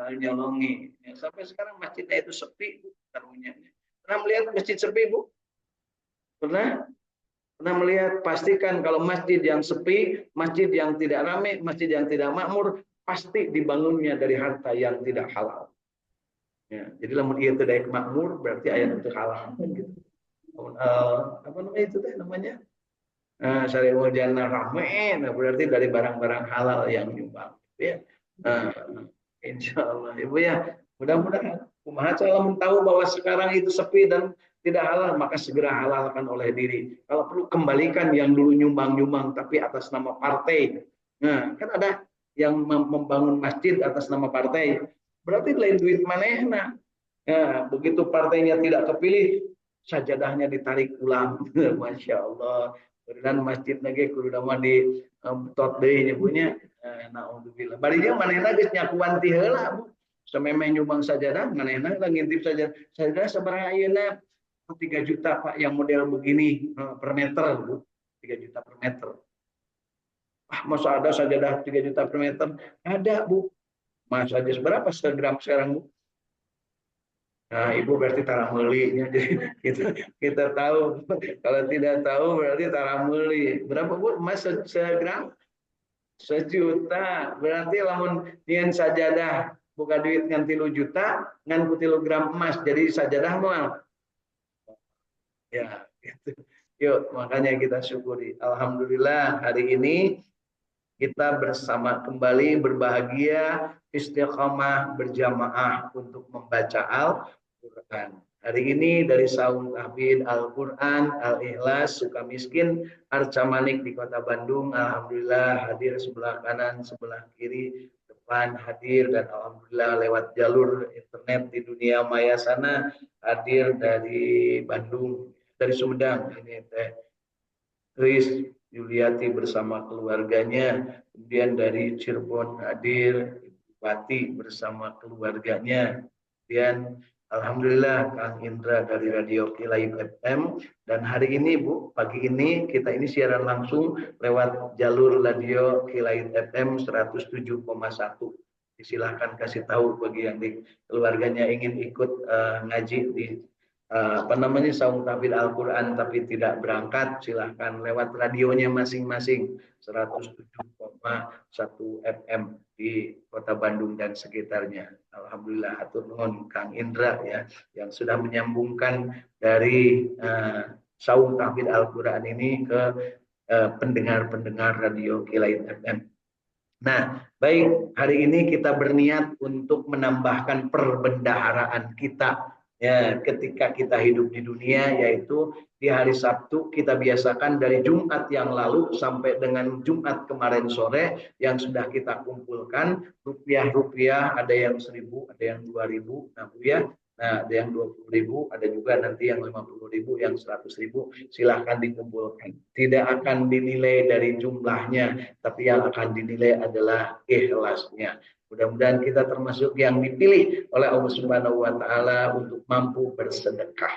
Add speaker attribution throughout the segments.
Speaker 1: Nyolongi. Ya, sampai sekarang masjidnya itu sepi, Bu, karunya. Pernah melihat masjid sepi, Bu? Pernah? Pernah melihat? Pastikan kalau masjid yang sepi, masjid yang tidak ramai, masjid yang tidak makmur, pasti dibangunnya dari harta yang tidak halal. Ya, jadi lamun ieu teu daek makmur berarti aya nu teu halal gitu. Apa namanya itu teh namanya? Syari'ul jannah rame, nah berarti dari barang-barang halal yang nyumbang. Ya. Insya Allah, Ibu ya. Mudah-mudahan kumaha lamun tahu bahwa sekarang itu sepi dan tidak halal, maka segera halalkan oleh diri. Kalau perlu kembalikan yang dulu nyumbang-nyumbang tapi atas nama partai. Nah, kan ada yang membangun masjid atas nama partai. Berarti lain duit manehna. Nah, begitu partainya tidak kepilih, sajadahnya ditarik ulang. Masya Allah. Dan masjid lagi kudu nama di tot deui nyebutnya. Naudzubillah. Bari jeung manehna geus nyakuan ti heula, Bu. Sameme nyumbang sajadah, manehna ngintip saja. Sajadah sabaraha ayeuna? 3 juta, Pak, yang model begini per meter, Bu. 3 juta per meter. Masa ada sajadah 3 juta per meter? Ada, Bu. Masa aja berapa segram sekarang, Bu? Nah, Ibu berarti tara meuli. Jadi kita tahu. Kalau tidak tahu berarti tara meuli. Berapa, Bu? Emas segram? 1 juta. Berarti lamun nyen sajadah buka duit ngan 3 juta ngan 3 gram emas jadi sajadah moal. Ya, gitu. Yuk, makanya kita syukuri. Alhamdulillah hari ini kita bersama kembali berbahagia istiqomah berjamaah untuk membaca Al-Quran. Hari ini dari Saung Tahfidz Al-Quran, Al-Ikhlas, Sukamiskin, Arca Manik di Kota Bandung. Alhamdulillah hadir sebelah kanan, sebelah kiri, depan hadir, dan alhamdulillah lewat jalur internet di dunia maya sana hadir dari Bandung, dari Sumedang. Ini Teh Kris Yuliati bersama keluarganya, kemudian dari Cirebon hadir Bupati bersama keluarganya, kemudian alhamdulillah Kang Indra dari Radio Kilaib FM, dan hari ini Bu, pagi ini kita ini siaran langsung lewat jalur Radio Kilaib FM 107,1. Silahkan kasih tahu bagi yang di keluarganya ingin ikut ngaji di Saung Tahfidz Al-Quran tapi tidak berangkat, silahkan lewat radionya masing-masing 107,1 FM di Kota Bandung dan sekitarnya. Alhamdulillah hatur nuhun Kang Indra ya yang sudah menyambungkan dari Saung Tahfidz Al-Quran ini ke pendengar-pendengar radio Kilaid FM. Nah, baik, hari ini kita berniat untuk menambahkan perbendaharaan kita ya ketika kita hidup di dunia, yaitu di hari Sabtu kita biasakan dari Jumat yang lalu sampai dengan Jumat kemarin sore yang sudah kita kumpulkan rupiah-rupiah, ada yang 1.000, ada yang 2.000, nah Bu ya. Nah, ada yang 20.000, ada juga nanti yang 50.000, yang 100.000. Silahkan dikumpulkan. Tidak akan dinilai dari jumlahnya, tapi yang akan dinilai adalah ikhlasnya. Mudah-mudahan kita termasuk yang dipilih oleh Allah Subhanahu wa Ta'ala untuk mampu bersedekah.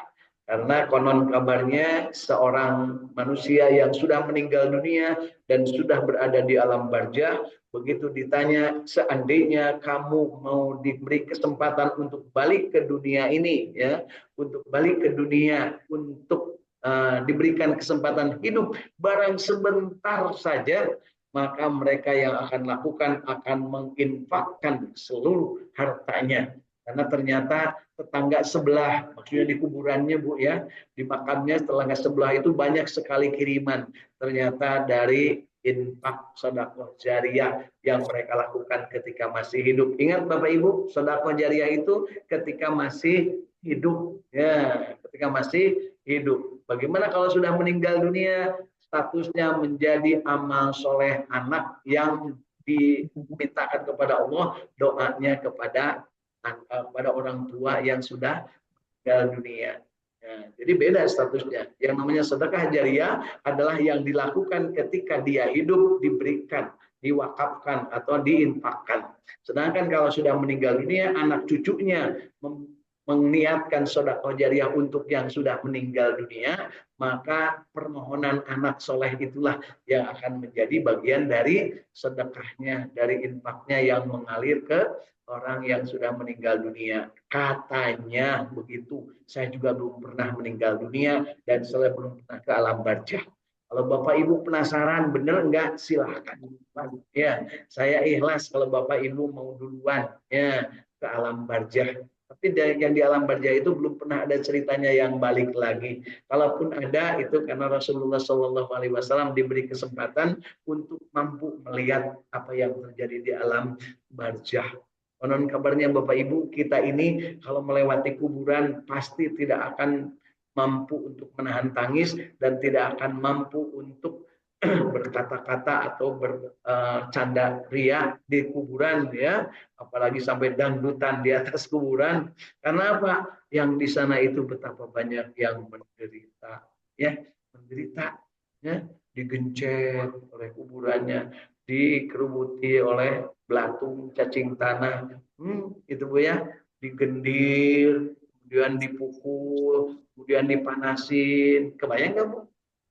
Speaker 1: Karena konon kabarnya seorang manusia yang sudah meninggal dunia dan sudah berada di alam barzah, begitu ditanya, seandainya kamu mau diberi kesempatan untuk balik ke dunia ini, ya, untuk balik ke dunia, untuk diberikan kesempatan hidup barang sebentar saja, maka mereka yang akan lakukan akan menginfakkan seluruh hartanya. Karena ternyata tetangga sebelah, maksudnya di kuburannya Bu ya, di makamnya tetangga sebelah itu banyak sekali kiriman. Ternyata dari infak sedekah jariah yang mereka lakukan ketika masih hidup. Ingat Bapak Ibu, sedekah jariah itu ketika masih hidup, ya, ketika masih hidup. Bagaimana kalau sudah meninggal dunia? Statusnya menjadi amal soleh anak yang dimintakan kepada Allah, doanya kepada orang tua yang sudah meninggal dunia. Ya, jadi beda statusnya. Yang namanya sedekah jariah adalah yang dilakukan ketika dia hidup, diberikan, diwakafkan atau diinfakkan. Sedangkan kalau sudah meninggal dunia, anak cucunya meniatkan sedekah jariah untuk yang sudah meninggal dunia, maka permohonan anak soleh itulah yang akan menjadi bagian dari sedekahnya, dari infaknya yang mengalir ke orang yang sudah meninggal dunia. Katanya begitu. Saya juga belum pernah meninggal dunia dan saya belum pernah ke alam barzah. Kalau Bapak Ibu penasaran benar enggak, silahkan. Ya, saya ikhlas kalau Bapak Ibu mau duluan ya ke alam barzah. Tapi yang di alam barzah itu belum pernah ada ceritanya yang balik lagi. Kalaupun ada itu karena Rasulullah Shallallahu Alaihi Wasallam diberi kesempatan untuk mampu melihat apa yang terjadi di alam barzah. Konon kabarnya Bapak Ibu, kita ini kalau melewati kuburan pasti tidak akan mampu untuk menahan tangis dan tidak akan mampu untuk berkata-kata atau bercanda ria di kuburan ya, apalagi sampai dangdutan di atas kuburan. Karena apa? Yang di sana itu betapa banyak yang menderita ya, menderita ya, digencet oleh kuburannya, dikerubuti oleh belatung cacing tanah, itu Bu ya, digendir, kemudian dipukul, kemudian dipanasin. Kebayang nggak Bu?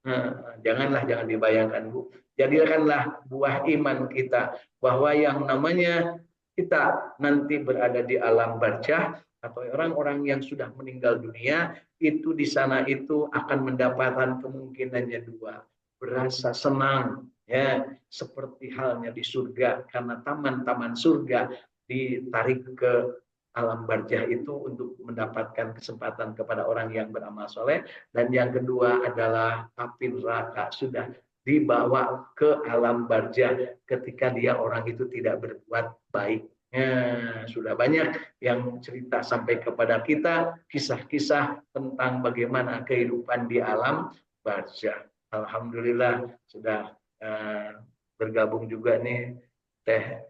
Speaker 1: Nah, jangan dibayangkan Bu. Jadikanlah buah iman kita bahwa yang namanya kita nanti berada di alam barzah atau orang-orang yang sudah meninggal dunia itu di sana itu akan mendapatkan kemungkinannya dua, berasa senang ya seperti halnya di surga karena taman-taman surga ditarik ke alam barzah itu untuk mendapatkan kesempatan kepada orang yang beramal soleh, dan yang kedua adalah api neraka sudah dibawa ke alam barzah ketika dia orang itu tidak berbuat baik. Sudah banyak yang cerita sampai kepada kita kisah-kisah tentang bagaimana kehidupan di alam barzah. Alhamdulillah sudah bergabung juga nih Teh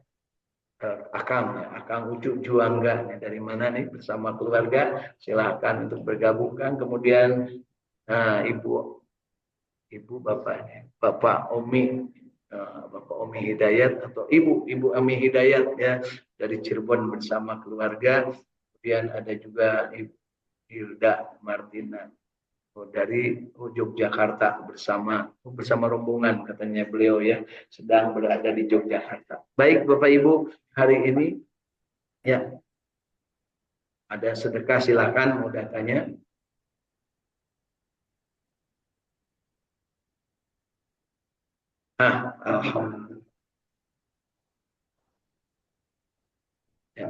Speaker 1: Akang, ya, Akang Ucu Juangga dari mana nih bersama keluarga, silahkan untuk bergabungkan. Kemudian ibu bapaknya, Bapak Omi, Bapak Omi Hidayat atau Ibu Ami Hidayat ya dari Cirebon bersama keluarga. Kemudian ada juga Ibu Hilda Martina dari Yogyakarta bersama rombongan katanya beliau ya sedang berada di Yogyakarta. Baik Bapak Ibu, hari ini ya ada sedekah, silakan mau datanya. Alhamdulillah. Ya,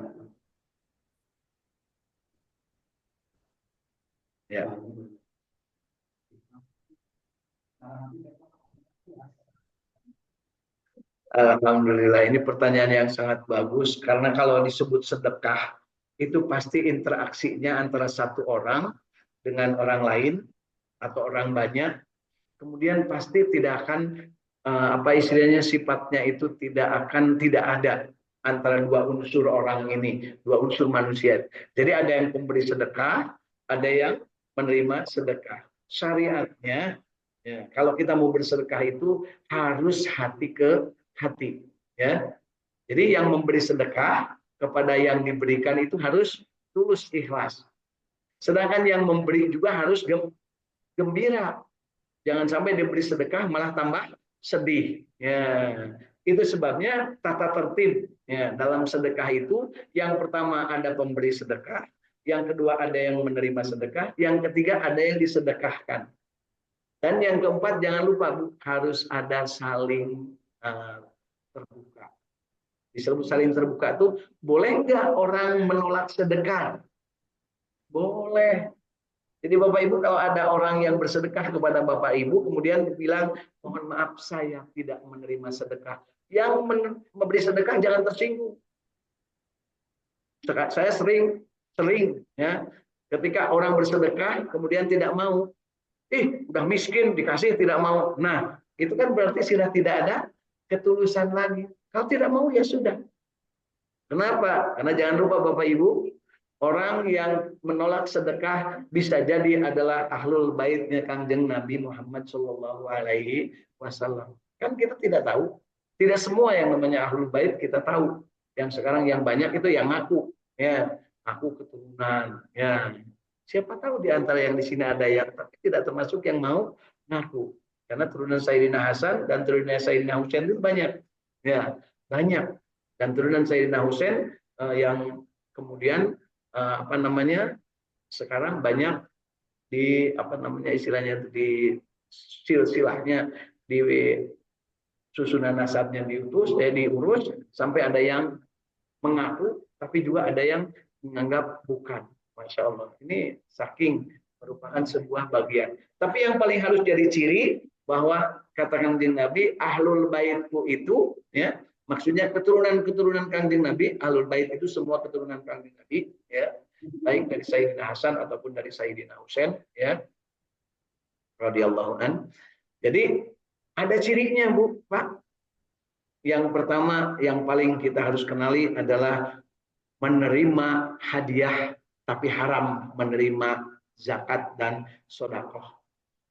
Speaker 1: ya. Alhamdulillah, ini pertanyaan yang sangat bagus karena kalau disebut sedekah itu pasti interaksinya antara satu orang dengan orang lain atau orang banyak. Kemudian pasti tidak akan apa istilahnya sifatnya itu tidak ada antara dua unsur orang ini, dua unsur manusia. Jadi ada yang memberi sedekah, ada yang menerima sedekah. Syariatnya ya, kalau kita mau bersedekah itu harus hati ke hati ya. Jadi yang memberi sedekah kepada yang diberikan itu harus tulus ikhlas. Sedangkan yang memberi juga harus gembira. Jangan sampai diberi sedekah malah tambah sedih. Ya, itu sebabnya tata tertib ya, dalam sedekah itu yang pertama ada pemberi sedekah, yang kedua ada yang menerima sedekah, yang ketiga ada yang disedekahkan. Dan yang keempat jangan lupa Bu, harus ada saling terbuka. Disebut saling terbuka itu boleh nggak orang menolak sedekah? Boleh. Jadi Bapak Ibu kalau ada orang yang bersedekah kepada Bapak Ibu kemudian bilang mohon maaf saya tidak menerima sedekah. Yang memberi sedekah jangan tersinggung. Saya sering ya ketika orang bersedekah kemudian tidak mau, udah miskin dikasih tidak mau. Nah, itu kan berarti sudah tidak ada ketulusan lagi. Kalau tidak mau ya sudah. Kenapa? Karena jangan lupa Bapak Ibu, orang yang menolak sedekah bisa jadi adalah ahlul baitnya Kangjeng Nabi Muhammad Shallallahu Alaihi Wasallam. Kan kita tidak tahu, tidak semua yang namanya ahlul bait kita tahu. Yang sekarang yang banyak itu yang ngaku, ya aku keturunan. Ya, siapa tahu di antara yang di sini ada yang tapi tidak termasuk yang mau ngaku. Karena turunan Sayyidina Hasan dan turunan Sayyidina Husain itu banyak. Ya, banyak. Dan turunan Sayyidina Husain yang kemudian apa namanya? Sekarang banyak di apa namanya istilahnya itu di silsilahnya di susunan nasabnya diurus sampai ada yang mengaku tapi juga ada yang menganggap bukan. Masya Allah, ini saking merupakan sebuah bagian. Tapi yang paling harus jadi ciri bahwa katakan kanjeng Nabi ahlul baitku itu ya maksudnya keturunan-keturunan kanjeng Nabi, ahlul bait itu semua keturunan kanjeng Nabi ya, baik dari Sayyidina Hasan ataupun dari Sayyidina Husain ya radhiyallahu an. Jadi ada cirinya Bu, Pak. Yang pertama yang paling kita harus kenali adalah menerima hadiah tapi haram menerima zakat dan sodakoh.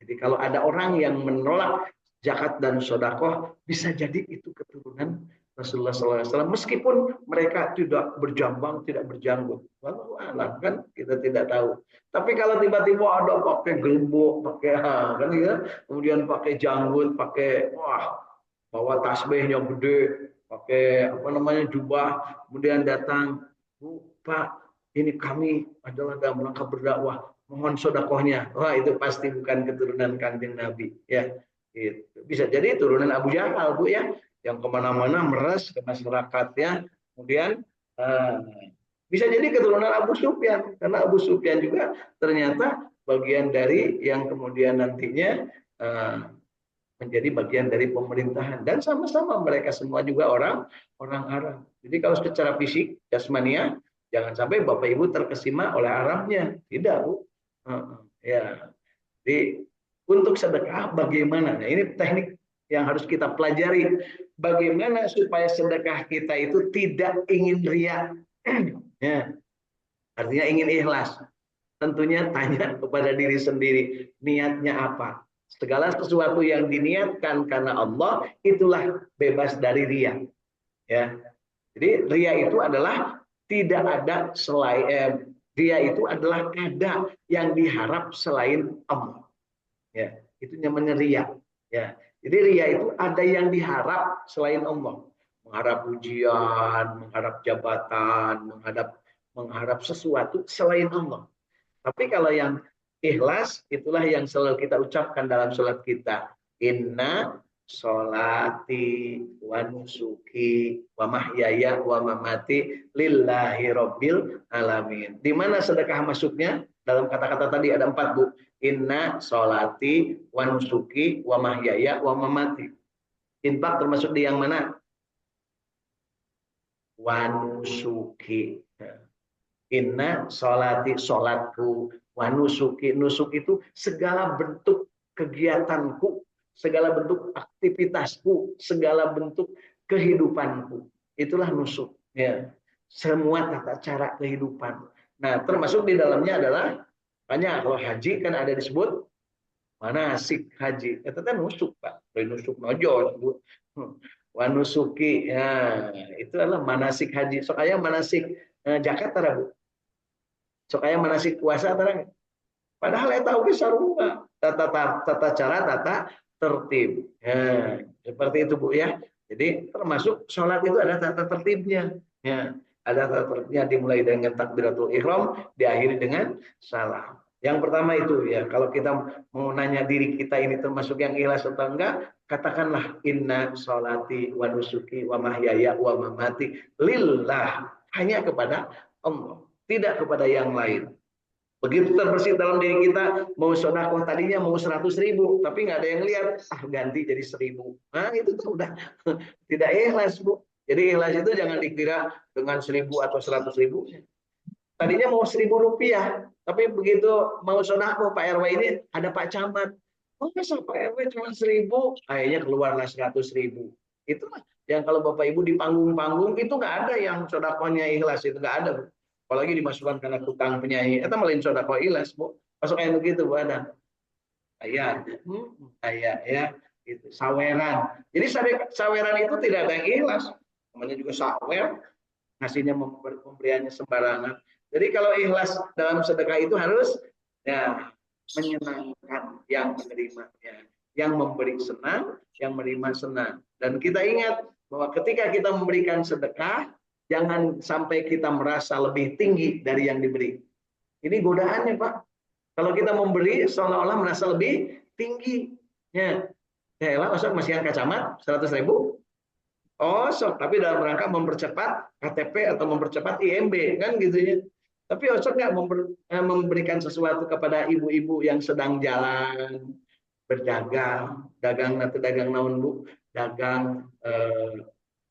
Speaker 1: Jadi kalau ada orang yang menolak zakat dan sodakoh, bisa jadi itu keturunan Rasulullah SAW. Meskipun mereka tidak berjambang, tidak berjanggut. Wallahu a'lam, kan kita tidak tahu. Tapi kalau tiba-tiba ada pakai gelembok, pakai kan ya, kemudian pakai janggut, pakai wah bawa tasbihnya gede, pakai apa namanya jubah, kemudian datang, Bu, Pak, ini kami adalah dalam rangka berdakwah, mohon sodakohnya. Wah itu pasti bukan keturunan kanjeng Nabi, ya. Gitu. Bisa jadi turunan Abu Jahal, Bu ya, yang kemana-mana meres ke masyarakat ya. Kemudian bisa jadi keturunan Abu Sufyan, karena Abu Sufyan juga ternyata bagian dari yang kemudian nantinya menjadi bagian dari pemerintahan dan sama-sama mereka semua juga orang Arab. Jadi kalau secara fisik jasmania jangan sampai Bapak Ibu terkesima oleh Arabnya, tidak Bu. Ya, jadi untuk sedekah bagaimana? Nah, ini teknik yang harus kita pelajari. Bagaimana supaya sedekah kita itu tidak ingin ria, ya, artinya ingin ikhlas. Tentunya tanya kepada diri sendiri, niatnya apa? Segala sesuatu yang diniatkan karena Allah itulah bebas dari ria. Ya, jadi ria itu adalah tidak ada selain ria itu adalah ada yang diharap selain Allah. Ya, itu namanya ria. Ya, jadi ria itu ada yang diharap selain Allah. Mengharap pujian, mengharap jabatan, mengharap sesuatu selain Allah. Tapi kalau yang ikhlas, itulah yang selalu kita ucapkan dalam sholat kita. Inna sholati wa nusuki wa mahyaya wa mamati lillahi rabbil alamin. Di mana sedekah masuknya? Dalam kata-kata tadi ada 4 Bu. Inna sholati wa nusuki wa mahyaya wa mamati. Infak termasuk di yang mana? Wa nusuki. Inna sholati sholatku wa nusuki. Nusuk itu segala bentuk kegiatanku, segala bentuk aktivitasku, segala bentuk kehidupanku. Itulah nusuk. Ya. Semua tata cara kehidupan. Nah, termasuk di dalamnya adalah banyak. Kalau haji kan ada disebut manasik haji. Itu kan nusuk Pak. Nusuk nojol. Wa nusuki. Ya, itu adalah manasik haji. Soalnya manasik Jakarta Bu. Supaya manasik puasa terang. Padahal ya tahu sarunga tata cara tata tertib. Ya, seperti itu Bu ya. Jadi termasuk sholat itu ada tata tertibnya. Ya, ada tata tertibnya dimulai dengan takbiratul ihram, diakhiri dengan salam. Yang pertama itu ya, kalau kita mau nanya diri kita ini termasuk yang ikhlas atau enggak, katakanlah inna sholati wa nusuki wa mahyaya wa mamati lillah, hanya kepada Allah, tidak kepada yang lain. Begitu terbersih dalam diri kita, mau sodakoh tadinya mau 100.000, tapi nggak ada yang lihat, ganti jadi 1.000. Nah itu tuh udah tidak ikhlas Bu. Jadi ikhlas itu jangan dikira dengan 1.000 atau 100.000. Tadinya mau 1.000 rupiah, tapi begitu mau sodakoh Pak RW ini ada Pak Camat. Oh masa Pak RW cuma 1.000, akhirnya keluarlah 100.000. Itulah yang kalau Bapak Ibu di panggung-panggung itu nggak ada yang sodakohnya ikhlas, itu nggak ada Bu. Apalagi dimasukkan karena tukang penyanyi, itu malah sodakoh ikhlas Bu. Masuk kayak begitu Bu ada. Ayat, ayat ya, itu saweran. Jadi saweran itu tidak ada yang ikhlas. Namanya juga sawer, ngasihnya pemberiannya sembarangan. Jadi kalau ikhlas dalam sedekah itu harus ya menyenangkan yang menerimanya, yang memberi senang, yang menerima senang. Dan kita ingat bahwa ketika kita memberikan sedekah, jangan sampai kita merasa lebih tinggi dari yang diberi. Ini godaannya, Pak. Kalau kita memberi seolah-olah merasa lebih tinggi. Ya, ya masuk masih yang kacamat 100.000. Oh, sok, tapi dalam rangka mempercepat KTP atau mempercepat IMB kan gitu ya. Tapi Osok nggak memberikan sesuatu kepada ibu-ibu yang sedang jalan berdagang, dagang nanti dagang naon Bu, dagang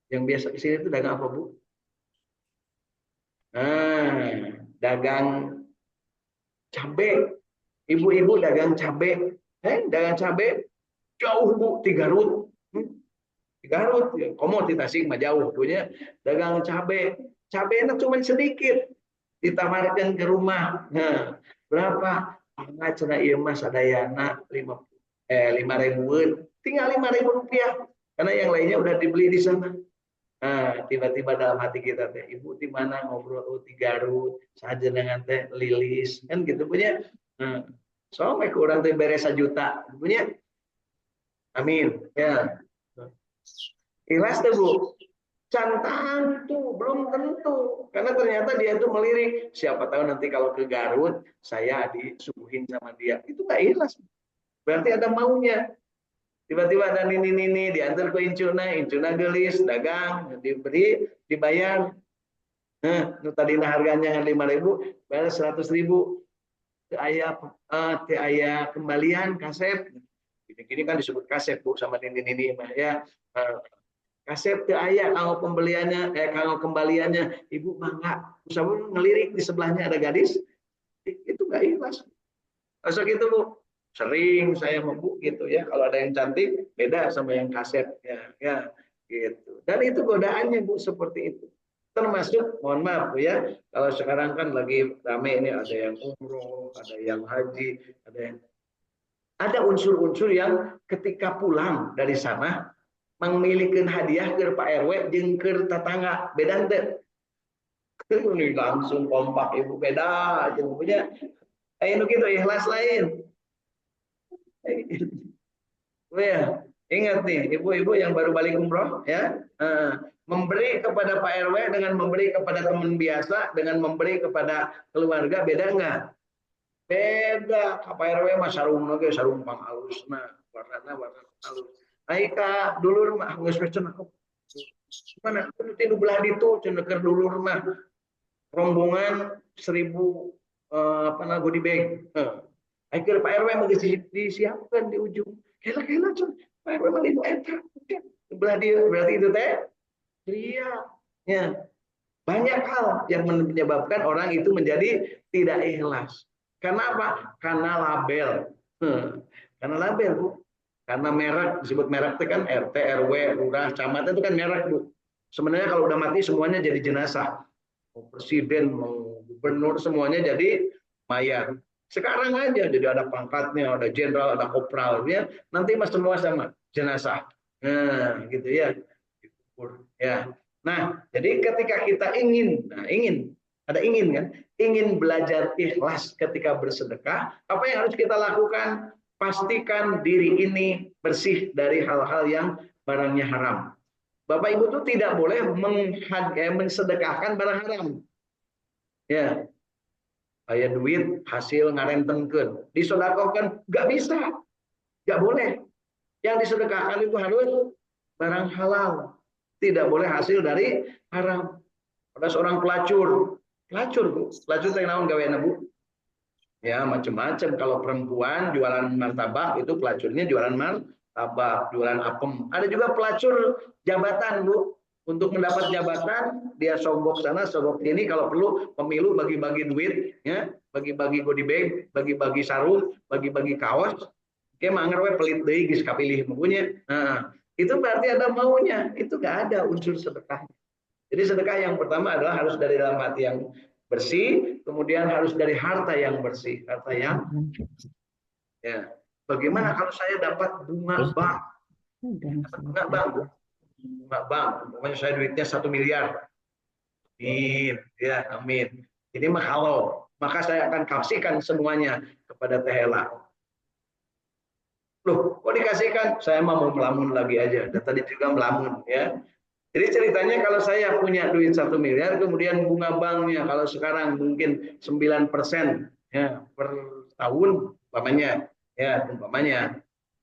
Speaker 1: yang biasa di sini itu dagang apa Bu? Dagang cabe, ibu-ibu dagang cabe, dagang cabe jauh Bu, 3 rut. Garut, ya, komoditas mah jauh punya dagang cabe, cabenya cuma sedikit, ditawarkan ke rumah. Nah, berapa? Enggak cina iya mas sadayana 5.000, tinggal 5.000 rupiah, karena yang lainnya udah dibeli di sana. Nah, tiba-tiba dalam hati kita teh, ibu di mana ngobrol di Garut, saja dengan teh Lilis, kan gitu punya. Nah, soalnya kurang teh beres 1 juta, punya. Amin. Ya. Ikhlas tuh Bu. Can tuh belum tentu, karena ternyata dia itu melirik, siapa tahu nanti kalau ke Garut saya disuguhin sama dia, itu nggak ikhlas, berarti ada maunya. Tiba-tiba ada ini diantar ke Incuna gelis dagang, diberi, dibayar. Nah, tadi harganya 5.000, bayar 100.000. Ayah kembalian kaset, ini kan disebut kaset Bu sama ini ya. Kasep teu aya kalau pembeliannya kalau kembaliannya ibu mah enggak, usah ngelirik di sebelahnya ada gadis, itu enggak ikhlas. Masuk itu Bu, sering saya mau Bu gitu ya, kalau ada yang cantik beda sama yang kasep ya gitu. Dan itu godaannya Bu seperti itu. Termasuk mohon maaf Bu ya, kalau sekarang kan lagi rame ini, ada yang umroh, ada yang haji, ada unsur-unsur yang ketika pulang dari sana memiliki hadiah ke Pak RW jeung ke tetangga, beda teh. Ini langsung kompak ibu beda jeung punya. Ayo gitu ikhlas lain. Ya, ingat nih ibu-ibu yang baru balik umroh ya, memberi kepada Pak RW dengan memberi kepada teman biasa dengan memberi kepada keluarga beda enggak? Beda. Pak RW mah sarung ge sarung pang alusna, warnana warna alus. Aika dulur mah geus pecen aku. Mana tidur belah itu cendeker dulur mah rombongan 1.000 apa namanya goodie bag. Akhirnya Pak RW mau disiapkan di ujung. Kela Pak RW mah itu eta. Belah dia berarti itu teh ria. Ya. Banyak hal yang menyebabkan orang itu menjadi tidak ikhlas. Karena apa? Karena label. Karena label Bu. Karena merek, disebut merek itu kan RT, RW, lurah, camat itu kan merek Bu. Sebenarnya kalau udah mati semuanya jadi jenazah. Mau presiden, mau gubernur semuanya jadi mayat. Sekarang aja jadi ada pangkatnya, ada jenderal, ada kopral, ya. Nanti mas semua sama jenazah. Nah, gitu ya. Ya. Nah, jadi ketika kita ingin ada ingin kan, ingin belajar ikhlas ketika bersedekah, apa yang harus kita lakukan? Pastikan diri ini bersih dari hal-hal yang barangnya haram. Bapak Ibu itu tidak boleh mensedekahkan barang haram. Ya, kayak duit hasil ngarentenkeun, disedekahkan nggak bisa, nggak boleh. Yang disedekahkan itu harus barang halal, tidak boleh hasil dari haram. Ada seorang pelacur, Bu, pelacur teh naon gaweana Bu? Ya macam-macam. Kalau perempuan jualan martabak itu pelacurnya jualan martabak, jualan apem. Ada juga pelacur jabatan Bu. Untuk mendapat jabatan dia sogok sana, sogok sini. Kalau perlu pemilu bagi-bagi duit, ya, bagi-bagi goodie bag, bagi-bagi sarung, bagi-bagi kaos. Kayak manger we pelit deui geus kapilih mempunya. Nah, itu berarti ada maunya. Itu nggak ada unsur sedekah. Jadi sedekah yang pertama adalah harus dari dalam hati yang bersih, kemudian harus dari harta yang bersih, harta yang ya. Bagaimana kalau saya dapat bunga bank? Bunga bank, bunga bank. Pokoknya saya duitnya 1 miliar. Amin, ya, amin. Ini mah halal. Maka saya akan kasihkan semuanya kepada Teh Ela. Loh, kok dikasihkan? Saya mau melamun lagi aja. Dan tadi juga melamun ya. Jadi ceritanya kalau saya punya duit 1 miliar, kemudian bunga banknya kalau sekarang mungkin 9% ya per tahun, umpamanya,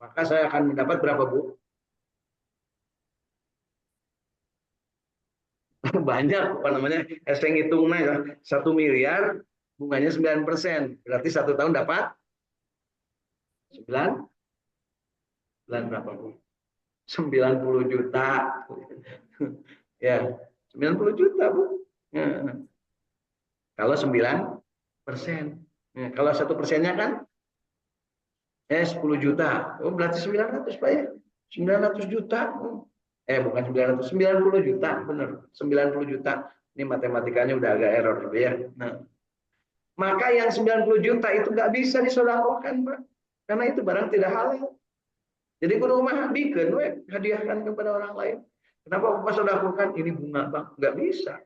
Speaker 1: maka saya akan mendapat berapa Bu? Banyak apa namanya? Saya ngitungnya ya, 1 miliar bunganya 9%, berarti 1 tahun dapat 9, 9 berapa Bu? 90 juta. Ya, 90 juta Bu. Ya, kalau 9%. Ya, kalau 1%-nya kan 10 juta. Oh, berarti 900 Pak ya. 900 juta. Bukan 900, 90 juta. Benar. 90 juta. Ini matematikanya udah agak error gitu ya. Nah, maka yang 90 juta itu nggak bisa disedekahkan, Pak. Karena itu barang tidak halal. Jadi kudu mah bikin we, hadiahkan kepada orang lain. Kenapa Bapak sedekahkan ini bunga, Bang? Nggak bisa.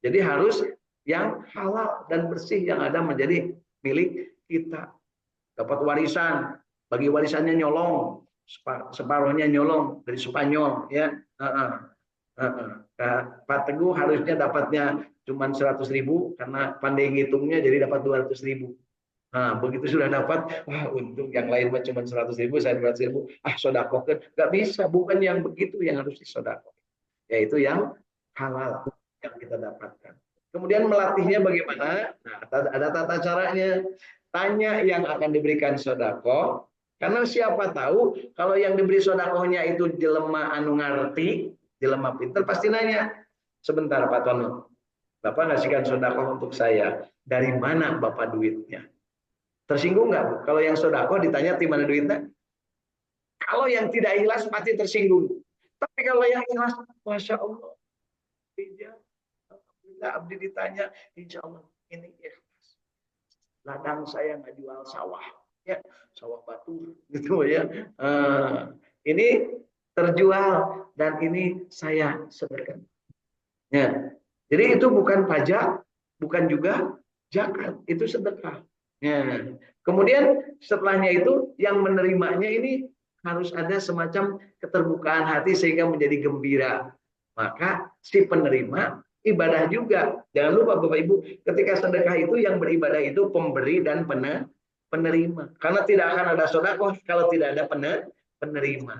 Speaker 1: Jadi harus yang halal dan bersih yang ada menjadi milik kita. Dapat warisan, bagi warisannya nyolong, separuhnya nyolong dari Spanyol ya. Pak Teguh harusnya dapatnya cuma 100.000 karena pandai ngitungnya jadi dapat 200.000. Nah, begitu sudah dapat, wah untung yang lain mah cuma 100.000, saya 200.000, sodakokan. Nggak bisa, bukan yang begitu yang harus disodakokan. Yaitu yang halal yang kita dapatkan. Kemudian melatihnya bagaimana? Nah, ada tata caranya. Tanya yang akan diberikan sodako, karena siapa tahu kalau yang diberi sodakohnya itu jelema anu ngerti, jelema pinter, pasti nanya. Sebentar Pak Tono, Bapak ngasihkan sodako untuk saya, dari mana Bapak duitnya? Tersinggung nggak Bu? Kalau yang sodako ditanya di mana duitnya? Kalau yang tidak ikhlas pasti tersinggung. Tapi kalau yang ikhlas, Masya Allah, Alhamdulillah abdi ditanya, insya Allah ini ikhlas. Ladang saya nggak jual sawah, ya sawah batu gitu ya. Ini terjual dan ini saya sedekahkan. Ya. Jadi itu bukan pajak, bukan juga zakat, itu sedekah. Ya. Kemudian setelahnya itu yang menerimanya ini harus ada semacam keterbukaan hati sehingga menjadi gembira. Maka si penerima ibadah juga. Jangan lupa Bapak Ibu, ketika sedekah itu yang beribadah itu pemberi dan penerima. Karena tidak akan ada sedekah kalau tidak ada penerima.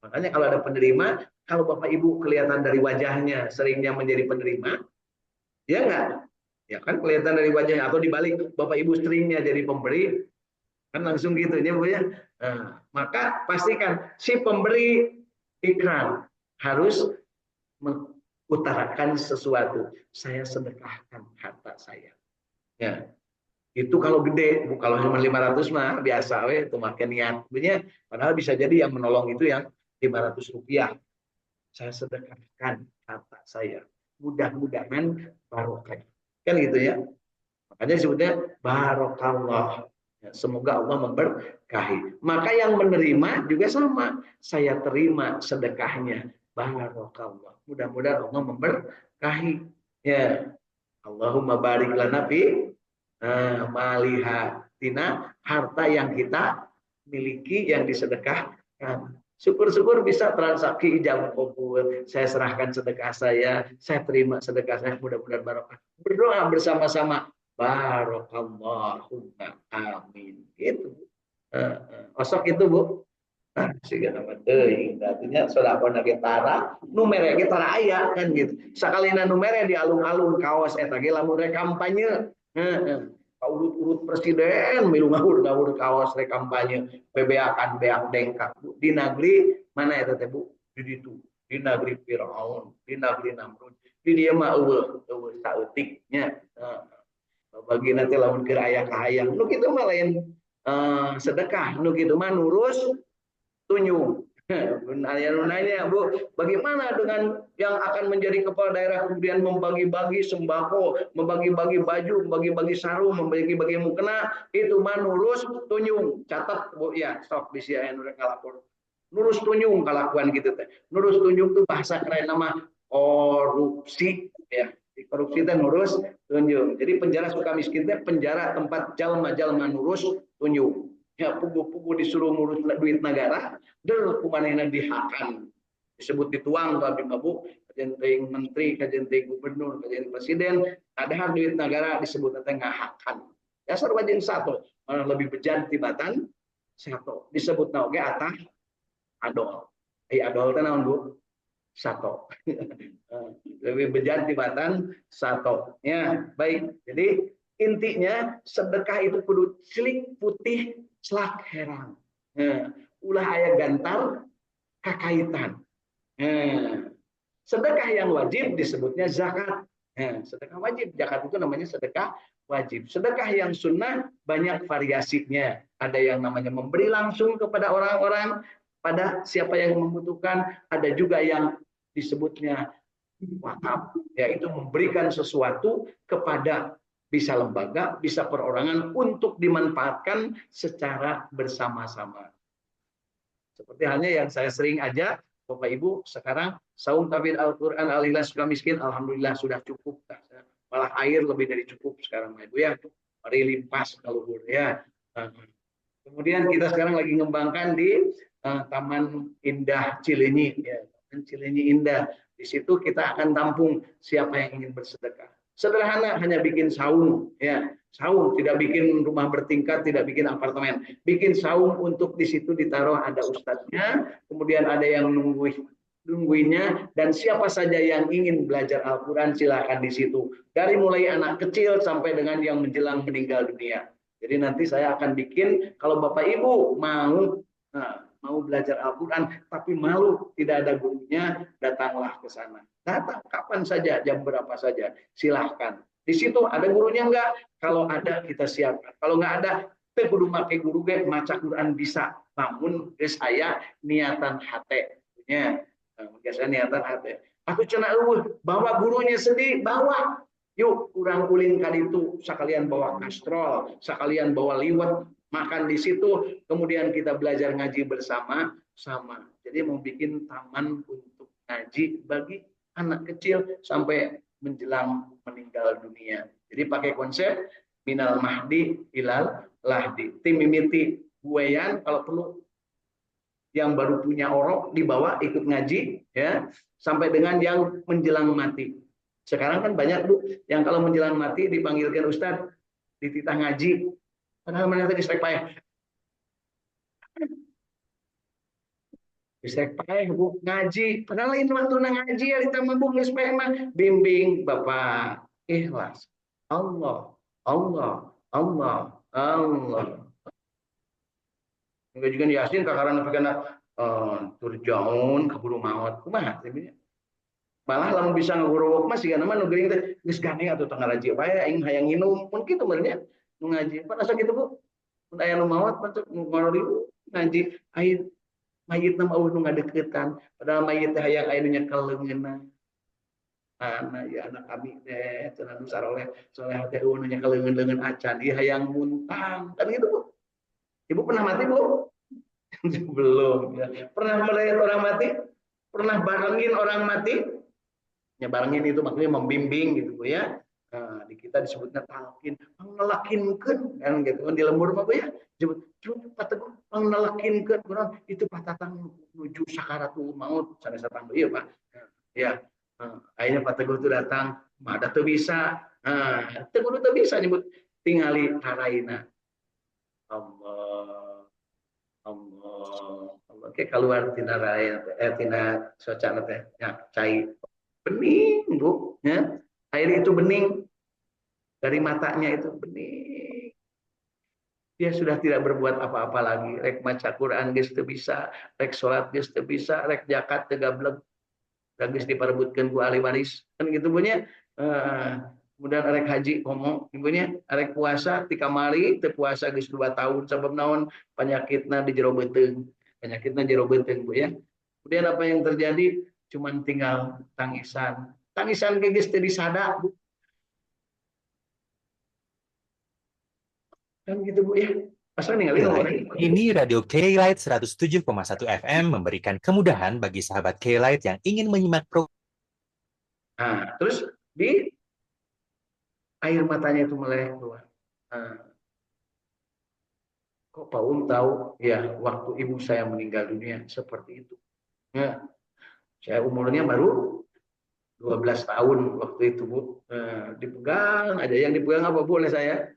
Speaker 1: Makanya kalau ada penerima, kalau Bapak Ibu kelihatan dari wajahnya seringnya menjadi penerima, ya enggak? Ya kan kelihatan dari wajahnya, atau dibalik Bapak Ibu seringnya jadi pemberi, kan langsung gitu ya Bu ya. Nah, maka pastikan si pemberi ikrar harus mengutarakan sesuatu. Saya sedekahkan harta saya. Ya. Itu kalau gede, kalau cuma 500 mah biasa we itu makin niat. Sebenarnya padahal bisa jadi yang menolong itu yang 500 rupiah. Saya sedekahkan harta saya. Mudah-mudahan barokah. Kan gitu ya. Makanya disebutnya barokallah. Ya, semoga Allah memberkahi. Maka yang menerima juga sama. Saya terima sedekahnya. Barokallah. Mudah-mudahan Allah memberkahi. Ya. Allahumma barik lana fi malihatina, harta yang kita miliki yang disedekahkan. Syukur-syukur bisa transaksi ijab kabul. Saya serahkan sedekah saya terima sedekah saya, mudah-mudahan barokah. Berdoa bersama-sama. Barokallahumma amin. Gitu. Osok itu Bu. Nah, sehingga nama teuing. Artinya sodako na getara, numere getara aya kan gitu. Sakalina numere di alun-alun kaos eta ge lamun rek kampanye. Heeh. Urut-urut presiden milu ngawur-ngawur kaos rek kampanye bebeakan beak dengkak. Di negeri mana eta teh Bu? Di ditu. Di negeri Firaun, di negeri Namrud. Di dieu mah eueuh saeutik nya. Bagi nanti lamun keur aya kahayang. Nu kitu mah lain sedekah. Nu kitu mah nurus tunjuk. Nanya, Bu, bagaimana dengan yang akan menjadi kepala daerah kemudian membagi-bagi sembako, membagi-bagi baju, membagi-bagi sarung, membagi-bagi mukena, itu mah nurus tunjung. Catat Bu ya, sok bisa anu rek ngalapor. Nurus tunjung kalakuan gitu teh. Nurus tunjung tuh bahasa keren nama korupsi ya. Korupsi teh nurus tunjung. Jadi penjara Sukamiskin teh penjara tempat jalma-jalma nurus tunjung. Ya pugu-pugu disuruh ngurus duit negara, der kumanehna dihakan. Disebut dituang ke abdi mabuk, kajian teuing menteri, kajian teuing gubernur, kajian presiden, ada duit negara disebut teh ngahakan. Dasar wajin satu, malah lebih bejat tibatan satu. Disebut oge atah adol. Adol teh naon Bu? Satu. Lebih bejat tibatan satu. Ya, baik. Jadi intinya sedekah itu kudu cilik putih selak herang. Ulah aya gantar kakaitan. Sedekah yang wajib disebutnya zakat. Sedekah wajib, zakat itu namanya sedekah wajib. Sedekah yang sunnah banyak variasinya. Ada yang namanya memberi langsung kepada orang-orang, pada siapa yang membutuhkan. Ada juga yang disebutnya wakaf, yaitu memberikan sesuatu kepada bisa lembaga, bisa perorangan untuk dimanfaatkan secara bersama-sama. Seperti halnya yang saya sering ajak Bapak Ibu, sekarang saum tahfidz Al-Quran al-Ikhlas Sukamiskin, alhamdulillah sudah cukup. Malah air lebih dari cukup sekarang Ibu ya. Mari limpas kalau ya. Kemudian kita sekarang lagi mengembangkan di Taman Indah Cileunyi ya. Taman Cileunyi Indah. Di situ kita akan tampung siapa yang ingin bersedekah. Sederhana, hanya bikin saung ya. Saung, tidak bikin rumah bertingkat, tidak bikin apartemen. Bikin saung untuk di situ ditaruh ada ustadznya, kemudian ada yang nungguinnya, dan siapa saja yang ingin belajar Al-Quran silakan di situ. Dari mulai anak kecil sampai dengan yang menjelang meninggal dunia. Jadi nanti saya akan bikin, kalau Bapak Ibu mau belajar Al-Quran, tapi malu tidak ada gurunya, datanglah ke sana. Datang kapan saja, jam berapa saja, silahkan. Di situ ada gurunya enggak? Kalau ada kita siapkan. Kalau enggak ada, kita kudu make guru ge maca Quran bisa. Namun geus aya niatan hate. Ya, biasanya niatan hate. Aku cenah eueuh, bawa gurunya sendiri, bawa. Yuk, kurang ulin kali itu, sekalian bawa kastrol, sekalian bawa liwet, makan di situ, kemudian kita belajar ngaji bersama-sama. Jadi mau bikin taman untuk ngaji bagi anak kecil sampai menjelang meninggal dunia. Jadi pakai konsep minal mahdi ilal lahdi. Tim mimiti buayan kalau perlu yang baru punya orok dibawa ikut ngaji ya sampai dengan yang menjelang mati. Sekarang kan banyak Bu yang kalau menjelang mati dipanggilkan Ustadz dititah ngaji. Padahal mereka distrek payah. Distrek payah Bu ngaji. Padahal lain waktu ngaji ya ditambah Bu geus mah bimbing Bapak ikhlas. Allah, Allah, Allah, Allah. Enggak juga Yasin kakaran pikeuna turjaun keburu maut. Kumaha sebenarnya? Malah lamun bisa ngagurowok mah sigana mah nu geuning teh geus gane atuh teu ngaraji bae aing hayang nginum mun kitu benernya nu ngaji. Pan asa kitu Bu. Mun aya nu maot mah teu ngorori ngaji aing mayitna mah nu ngadeuketan padahal mayit teh hayang aya nu nyekel leungeunna. Ana ya anak kami teh cenah nu saroleh soleh teh nu nyekel leungeun acan ieu hayang muntang kan gitu Bu. Ibu pernah mati Bu? Belum ya. Pernah melihat orang mati? Pernah barengin orang mati? Ya barengin itu maksudnya membimbing gitu Bu ya. Nah, di kita disebutnya talqin, ngelakinkeun kan gitu kan di lembur mah Bu ya. Disebut pateguh ngelakinkeun kurang itu patatang menuju sakaratul maut sanes satang ieu Pak. Ya. Akhirnya Pak Teguh itu datang, mada teu bisa. Teguh teu bisa nyebut tingali haraina. Allah Allah Allah ke keluar tina raya tina socana teh ya cai bening Bu ya air itu bening dari matanya itu bening dia sudah tidak berbuat apa-apa lagi rek maca Quran geus teu bisa rek salat geus teu bisa rek zakat teu gableg geus diparebutkeun ku ahli waris kan gitu punya kemudian arek haji komo ibunya arek puasa ti kamari teu puasa geus 2 tahun sabab naon penyakitna di jero beuteung Bu ya. Kemudian apa yang terjadi cuman tinggal tangisan ge geus teu disada Bu. Kan gitu Bu ya. Pasal ningali
Speaker 2: ini Radio K-Light 107,1 FM memberikan kemudahan bagi sahabat K-Light yang ingin menyimak program.
Speaker 1: Terus di air matanya itu meleleh keluar. Nah, kok Pak tahu? Ya, waktu ibu saya meninggal dunia seperti itu. Ya, saya umurnya baru 12 tahun waktu itu, Bu. Dipegang aja. Yang dipegang apa boleh saya?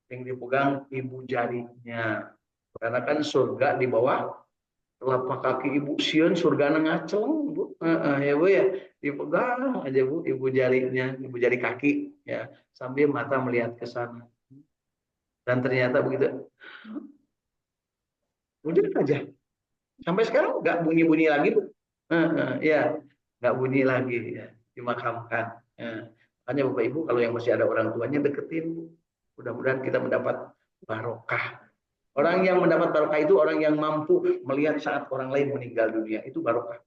Speaker 1: Yang dipegang ibu jarinya. Karena kan surga di bawah telapak kaki ibu, sieun surga ngaceng, Bu. Ya Bu ya, dipegang aja Bu ibu jarinya, ibu jari kaki ya, sambil mata melihat ke sana. Dan ternyata begitu. Udah aja. Sampai sekarang nggak bunyi-bunyi lagi, Bu. Ya, nggak bunyi lagi ya, dimakamkan. Makanya Bapak Ibu kalau yang masih ada orang tuanya deketin, Bu. Mudah-mudahan kita mendapat barokah. Orang yang mendapat barokah itu orang yang mampu melihat saat orang lain meninggal dunia. Itu barokah.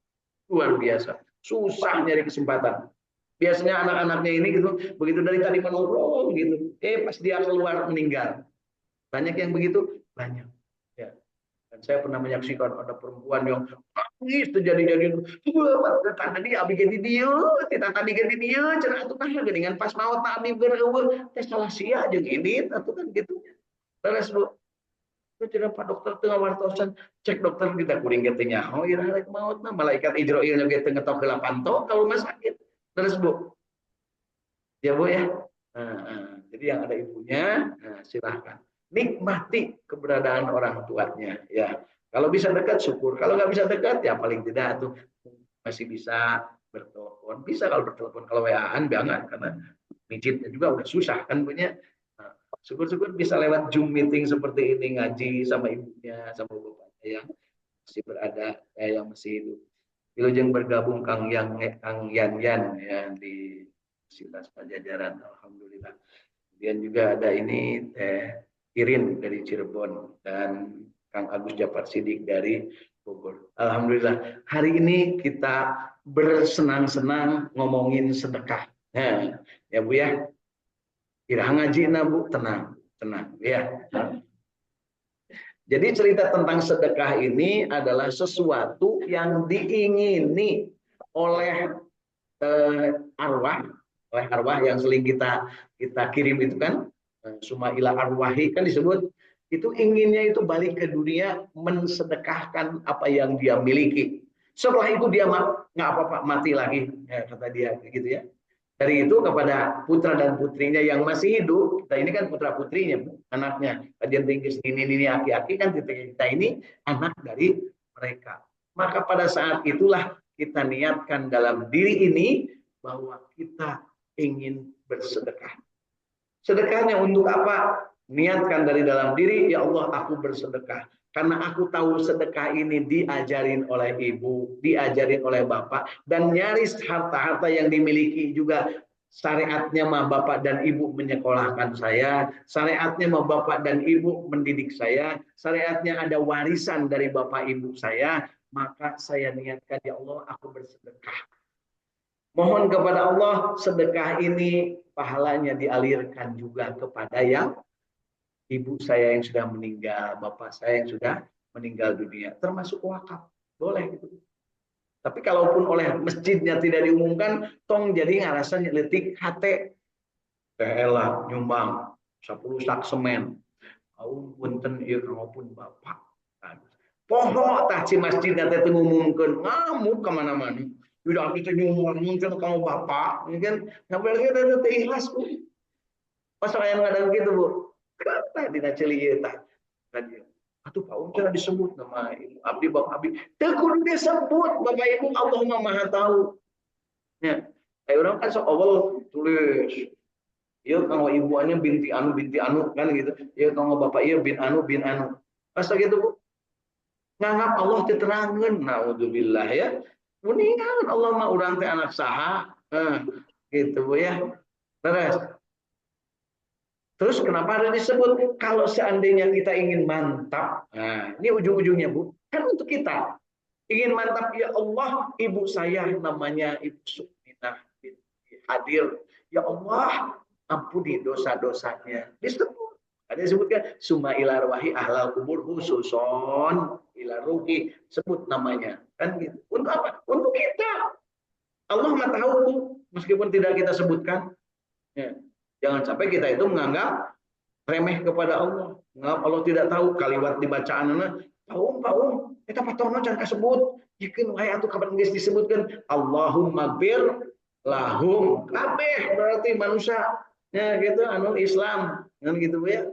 Speaker 1: Luar biasa. Susah nyari kesempatan. Biasanya anak-anaknya ini gitu, begitu dari tadi menunggu gitu, pas dia keluar meninggal. Banyak yang begitu, banyak. Ya. Dan saya pernah menyaksikan ada perempuan yang nangis terjadi-jadi, tadi abi ganti dia, kita tadi ganti dia, cenah atuh nah geuningan pas maut abi beureueur, teh salah sia jeung ini, atuh kan gitu. Terus Bu, cenah Pak dokter teu ngawartosan, cek dokter kita kuring ge teh nyaho ieu rek maut mah malaikat Israil ge teu ngetok heula panto ka rumah sakit. Terus Bu, ya Bu ya. Jadi yang ada ibunya, silahkan nikmati keberadaan orang tuanya ya. Kalau bisa dekat syukur, kalau nggak bisa dekat ya paling tidak tuh masih bisa bertelepon. Bisa kalau bertelepon, kalau WA-an jangan karena mijitnya juga udah susah kan punya. Nah, syukur-syukur bisa lewat Zoom meeting seperti ini ngaji sama ibunya sama bapaknya yang masih berada, yang masih hidup. Wilujeng bergabung Kang Yan Yan ya di Silas Pajajaran, alhamdulillah. Kemudian juga ada ini Irin dari Cirebon dan Kang Agus Jafar Sidik dari Bogor. Alhamdulillah hari ini kita bersenang-senang ngomongin sedekah. Nah, ya Bu ya. Irah ngaji na Bu, tenang, tenang ya. Jadi cerita tentang sedekah ini adalah sesuatu yang diingini oleh arwah, yang sering kita kirim itu kan, suma ila arwahi kan disebut, itu inginnya itu balik ke dunia mensedekahkan apa yang dia miliki. Setelah itu dia nggak apa-apa mati lagi, ya, kata dia gitu ya. Dari itu kepada putra dan putrinya yang masih hidup, kita ini kan putra putrinya, anaknya. Kajian tinggi ini aki-aki kan kita ini anak dari mereka. Maka pada saat itulah kita niatkan dalam diri ini bahwa kita ingin bersedekah. Sedekahnya untuk apa? Niatkan dari dalam diri, ya Allah aku bersedekah. Karena aku tahu sedekah ini diajarin oleh ibu, diajarin oleh bapak, dan nyaris harta-harta yang dimiliki juga syariatnya mah bapak dan ibu menyekolahkan saya, syariatnya mah bapak dan ibu mendidik saya, syariatnya ada warisan dari bapak ibu saya, maka saya niatkan ya Allah aku bersedekah. Mohon kepada Allah sedekah ini pahalanya dialirkan juga kepada yang ibu saya yang sudah meninggal, bapak saya yang sudah meninggal dunia, termasuk wakaf. Boleh gitu. Tapi kalaupun oleh masjidnya tidak diumumkan, tong jadi ngarasa nyeletik hati. Elah nyumbang 10 sak semen. Au punten ieu kangopun bapak. Poho tah ci masjidna teh ngumumkeun ngamuk ka mana-mana. Udah kita nyumbang mungkin kamu bapak, mungkin ngambil kita teh ikhlas Bu. Pas aya ngadang gitu Bu. Kata dina ceuli ieu tah. Atuh Pak Ujang disebut nama ibu abdi bapak abdi. Teu kudu disebut Bapak Ibu, Allah mah Maha tahu. Ya. Kayak orang kan sok awal tulis. Ieu kanggo ibuannya binti anu kan gitu. Ieu kanggo bapak ieu bin anu. Pas gitu Bu. Nganggap Allah teu terangkeun. Naudzubillah ya. Muningan Allah mah urang teh anak saha. Gitu Bu ya. Terus kenapa ada disebut kalau seandainya kita ingin mantap, nah ini ujung-ujungnya Bu, kan untuk kita ingin mantap ya Allah, ibu saya namanya Ibu Sukminah binti Hadir, ya Allah ampuni dosa-dosanya. Disebut, ada disebutkan summa ila arwahi ahlal kubur khususon ila ruhi, sebut namanya kan gitu. Untuk apa? Untuk kita. Allah mah tahu Bu, meskipun tidak kita sebutkan. Ya. Jangan sampai kita itu menganggap remeh kepada Allah. Menganggap Allah tidak tahu kaliwat dibacaanna paung eta patono can kasebut. Yakin wae atuh kapan geus disebutkeun Allahumma bir lahum kabeh berarti manusia ya gitu anu Islam kan gitu Bu ya.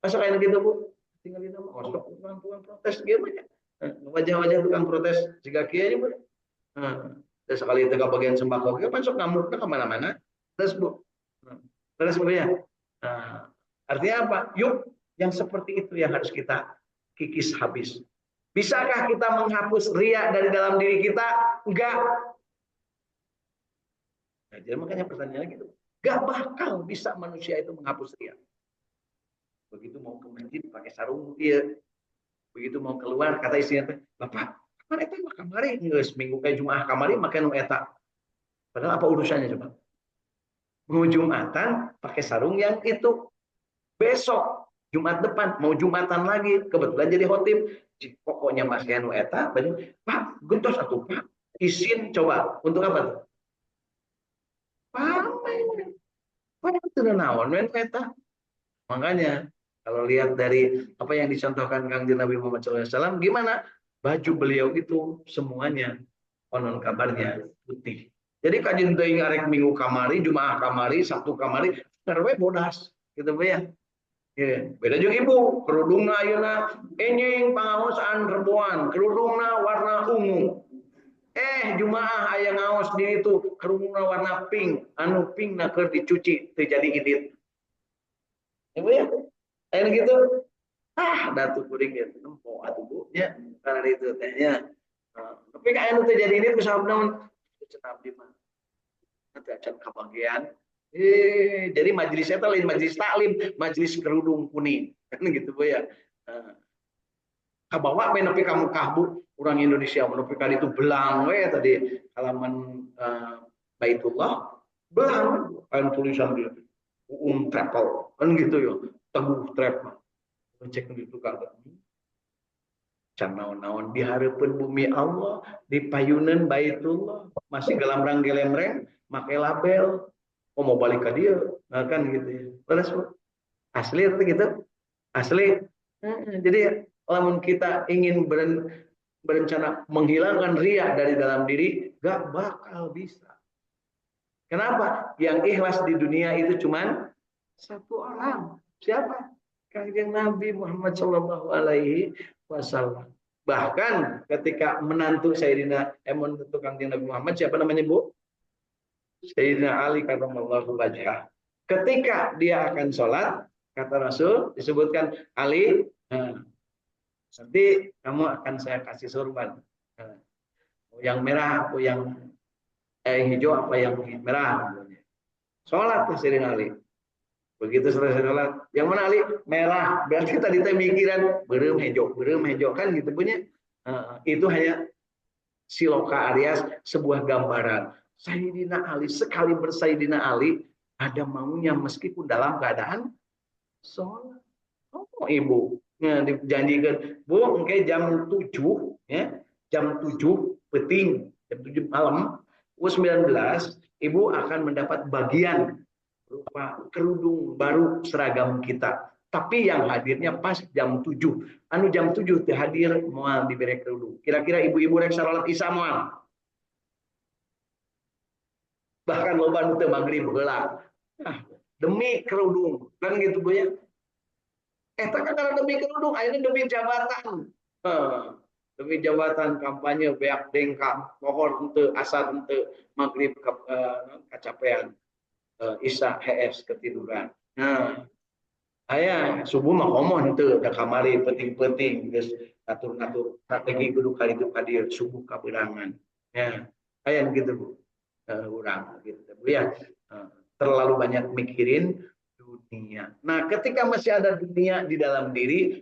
Speaker 1: Masa kayak gitu Bu. Tinggal di nama tukang protes gimana? Wajah-wajah tukang protes jika kieu aja Bu. Terus sekali itu bagian sembako kan sok ngamukna kemana-mana. Terus Bu. Terus Bu ya. Nah, artinya apa? Yuk, yang seperti itu yang harus kita kikis habis. Bisakah kita menghapus riya dari dalam diri kita? Enggak. Nah, jadi makanya pertanyaannya gitu. Enggak bakal bisa manusia itu menghapus riya. Begitu mau ke masjid pakai sarung dia. Begitu mau keluar kata istrinya, "Bapak, kan eta mah kamari geus minggu kayak Jumaah kamari make nu eta." Padahal apa urusannya coba? Mau Jumatan pakai sarung yang itu. Besok Jumat depan mau Jumatan lagi kebetulan jadi khotib pokoknya Mas Yanu eta Pak gentos atuh Pak izin coba untuk apa tuh pamer padahal teu naon men eta makanya kalau lihat dari apa yang dicontohkan Kangjeng Nabi Muhammad SAW gimana baju beliau itu semuanya konon kabarnya putih jadi kajian teuing arek minggu kamari Jumaah kamari Sabtu kamari karwe bodas gitu ya. Ya, beda juga ibu, kerudungna ayeuna enjing pangaosan rebuan, kerudungna warna ungu. Jumaah aya ngaos di itu, kerudungna warna pink, anu pink na keur dicuci teu jadi idit. Ibu ya, aya gitu. Datu kuring ya nempo atuh Bu nya, karena itu teh nya. Tapi ka anu teu jadi idit kusabab naon? Cenah abdi mah. Nanti acan kabagian jadi majelisnya itu lain majelis taklim, majelis kerudung kuning, kan gitu Bu ya. Kabawa menepi kamu kahbu orang Indonesia menepi kali itu belang we tadi halaman Baitullah belang kan tulisan dia travel kan gitu ya teguh travel cek di tukang can naon-naon dihareupeun bumi Allah di payunan Baitullah masih gelamrang-gelemreng make label mau balik ke dia nah, kan gitu ya terus asli itu gitu asli jadi lamun kita ingin berencana menghilangkan riya dari dalam diri gak bakal bisa kenapa yang ikhlas di dunia itu cuman satu orang siapa Kanjeng Nabi Muhammad Shallallahu Alaihi Wasallam bahkan ketika menantu Sayyidina menantu Kanjeng Nabi Muhammad siapa namanya Bu Sayyidina Ali karramallahu wajhah. Ketika dia akan sholat, kata Rasul, disebutkan Ali, nanti kamu akan saya kasih sorban. Yang merah, atau yang hijau, apa yang merah. Sholat tuh Sayyidina Ali. Begitu selesai sholat, yang mana Ali? Merah. Berarti tadi kita mikiran, berem hijau kan gitu punya. Itu hanya siloka alias sebuah gambaran. Sayyidina Ali sekali bersayyidina Ali ada maunya meskipun dalam keadaan sholat. Oh ibu, ya, dijanjikan Bu, mungkin jam 7 ya, jam 7 peting, jam 7 malam, U19 ibu akan mendapat bagian berupa kerudung baru seragam kita. Tapi yang hadirnya pas jam 7. Anu jam 7 teh hadir moal diberi kerudung. Kira-kira ibu-ibu rek salat Isya moal. Bahkan loba nu teu magrib heula. Demi kerudung, kan gitu Bu ya. Eta kan karena demi kerudung, akhirnya demi jabatan. Demi jabatan kampanye beak dengkak, pohon henteu asar henteu magrib kacapean. Isya HS ketiduran. Nah, aya subuh mah komo henteu da kamari penting-penting geus ngatur-ngatur strategi kudu kali itu ka dieu subuh kaberangan. Ya, aya gitu Bu. Urang gitu Bu ya. Terlalu banyak mikirin dunia. Nah, ketika masih ada dunia di dalam diri,